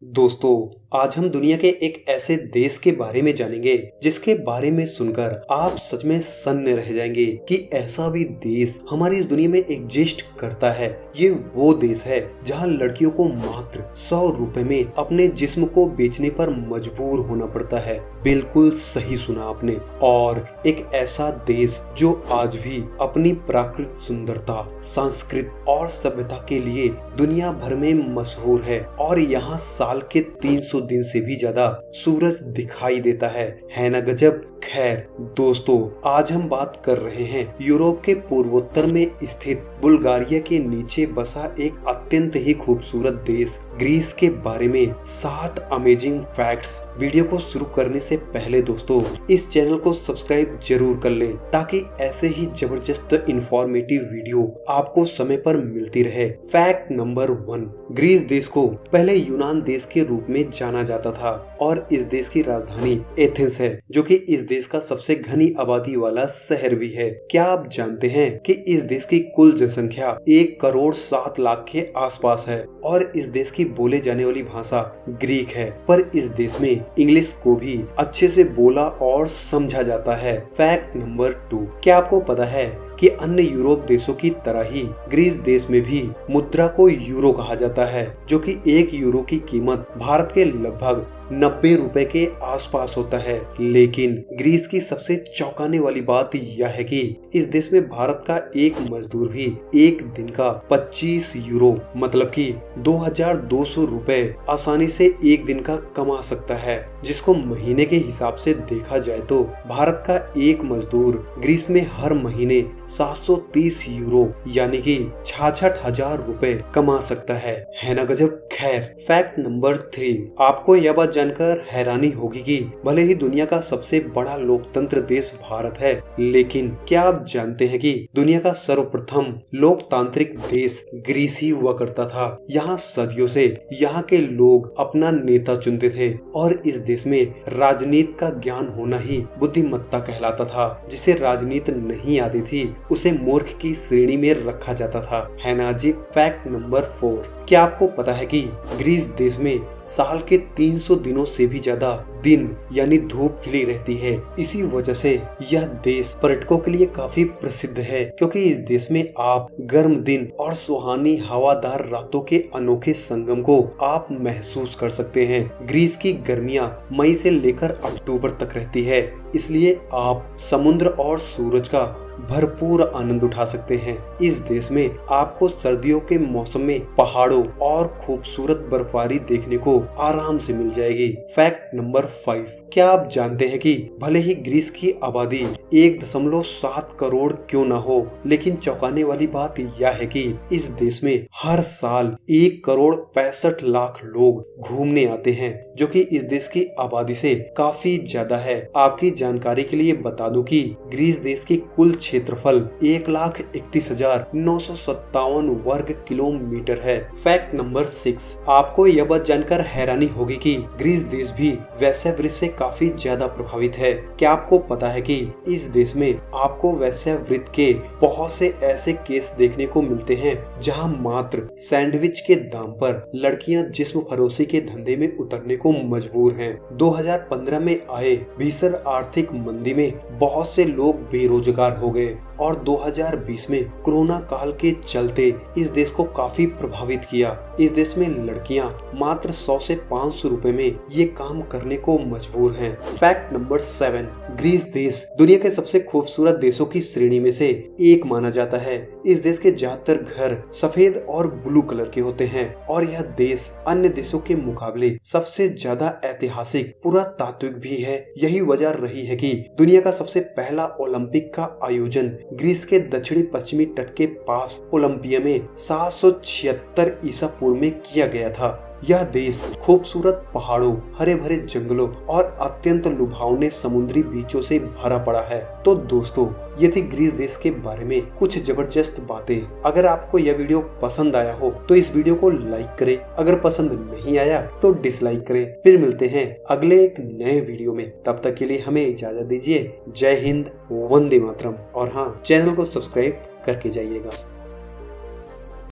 दोस्तों, आज हम दुनिया के एक ऐसे देश के बारे में जानेंगे जिसके बारे में सुनकर आप सच में सन्न रह जाएंगे कि ऐसा भी देश हमारी इस दुनिया में एग्जिस्ट करता है। ये वो देश है जहां लड़कियों को मात्र 100 रुपए में अपने जिस्म को बेचने पर मजबूर होना पड़ता है। बिल्कुल सही सुना आपने। और एक ऐसा देश जो आज भी अपनी प्राकृतिक सुंदरता, संस्कृति और सभ्यता के लिए दुनिया भर में मशहूर है और यहाँ साल के 300 दिन से भी ज्यादा सूरज दिखाई देता है ना गजब। खैर दोस्तों, आज हम बात कर रहे हैं यूरोप के पूर्वोत्तर में स्थित बुल्गारिया के नीचे बसा एक अत्यंत ही खूबसूरत देश ग्रीस के बारे में 7 अमेजिंग फैक्ट्स। वीडियो को शुरू करने से पहले दोस्तों इस चैनल को सब्सक्राइब जरूर कर लें ताकि ऐसे ही जबरदस्त इंफॉर्मेटिव वीडियो आपको समय पर मिलती रहे। फैक्ट नंबर 1, ग्रीस देश को पहले यूनान देश के रूप में जाना जाता था और इस देश की राजधानी एथेंस है जो कि इस देश का सबसे घनी आबादी वाला शहर भी है। क्या आप जानते हैं कि इस देश की कुल जनसंख्या 1 करोड़ 7 लाख के आसपास है और इस देश की बोले जाने वाली भाषा ग्रीक है, पर इस देश में इंग्लिश को भी अच्छे से बोला और समझा जाता है। फैक्ट नंबर 2, क्या आपको पता है कि अन्य यूरोप देशों की तरह ही ग्रीस देश में भी मुद्रा को यूरो कहा जाता है, जो कि 1 यूरो की कीमत भारत के लगभग 90 रुपए के आसपास होता है। लेकिन ग्रीस की सबसे चौंकाने वाली बात यह है कि इस देश में भारत का एक मजदूर भी एक दिन का 25 यूरो मतलब कि 2200 रुपए आसानी से एक दिन का कमा सकता है, जिसको महीने के हिसाब से देखा जाए तो भारत का एक मजदूर ग्रीस में हर महीने 730 यूरो यानी कि 66,000 रुपए कमा सकता है ना गजब। खैर फैक्ट नंबर 3, आपको यह बात जानकर हैरानी होगी कि भले ही दुनिया का सबसे बड़ा लोकतंत्र देश भारत है, लेकिन क्या आप जानते हैं कि दुनिया का सर्वप्रथम लोकतांत्रिक देश ग्रीस ही हुआ करता था। यहाँ सदियों से यहाँ के लोग अपना नेता चुनते थे और इस देश में राजनीति का ज्ञान होना ही बुद्धिमत्ता कहलाता था। जिसे राजनीति नहीं आती थी उसे मूर्ख की श्रेणी में रखा जाता था, है ना जी। फैक्ट नंबर 4, क्या आपको पता है कि ग्रीस देश में साल के 300 दिनों से भी ज्यादा दिन यानी धूप खिली रहती है। इसी वजह से यह देश पर्यटकों के लिए काफी प्रसिद्ध है, क्योंकि इस देश में आप गर्म दिन और सुहानी हवादार रातों के अनोखे संगम को आप महसूस कर सकते हैं। ग्रीस की गर्मियां मई से लेकर अक्टूबर तक रहती है, इसलिए आप समुद्र और सूरज का भरपूर आनंद उठा सकते हैं। इस देश में आपको सर्दियों के मौसम में पहाड़ों और खूबसूरत बर्फबारी देखने को आराम से मिल जाएगी। फैक्ट नंबर 5, क्या आप जानते हैं कि भले ही ग्रीस की आबादी 1.7 करोड़ क्यों ना हो, लेकिन चौंकाने वाली बात यह है कि इस देश में हर साल 1 करोड़ 65 लाख लोग घूमने आते हैं, जो कि इस देश की आबादी से काफी ज्यादा है। आपकी जानकारी के लिए बता दूं कि ग्रीस देश की कुल क्षेत्रफल 1,31,957 वर्ग किलोमीटर है। फैक्ट नंबर 6, आपको यह बात जानकर हैरानी होगी कि ग्रीस देश भी वेश्यावृत्ति से काफी ज्यादा प्रभावित है। क्या आपको पता है कि इस देश में आपको वेश्यावृत्ति के बहुत से ऐसे केस देखने को मिलते हैं जहां मात्र सैंडविच के दाम पर लड़कियां जिस्म फरोशी के धंधे में उतरने को मजबूर हैं। 2015 में आए भीषण आर्थिक मंदी में बहुत से लोग बेरोजगार हो गए और 2020 में कोरोना काल के चलते इस देश को काफी प्रभावित किया। इस देश में लड़कियां मात्र 100 से 500 रुपए में ये काम करने को मजबूर हैं। फैक्ट नंबर 7, ग्रीस देश दुनिया के सबसे खूबसूरत देशों की श्रेणी में से एक माना जाता है। इस देश के ज्यादातर घर सफेद और ब्लू कलर के होते हैं और यह देश अन्य देशों के मुकाबले सबसे ज्यादा ऐतिहासिक पुरातात्विक भी है। यही वजह रही है कि दुनिया का सबसे पहला ओलंपिक का आयोजन ग्रीस के दक्षिणी पश्चिमी तट के पास ओलंपिया में 776 ईसा पूर्व में किया गया था। यह देश खूबसूरत पहाड़ों, हरे भरे जंगलों और अत्यंत लुभावने समुद्री बीचों से भरा पड़ा है। तो दोस्तों, ये थी ग्रीस देश के बारे में कुछ जबरदस्त बातें। अगर आपको यह वीडियो पसंद आया हो तो इस वीडियो को लाइक करें, अगर पसंद नहीं आया तो डिसलाइक करें। फिर मिलते हैं अगले एक नए वीडियो में, तब तक के लिए हमें इजाजत दीजिए। जय हिंद, वंदे मातरम। और हाँ, चैनल को सब्सक्राइब करके जाइएगा।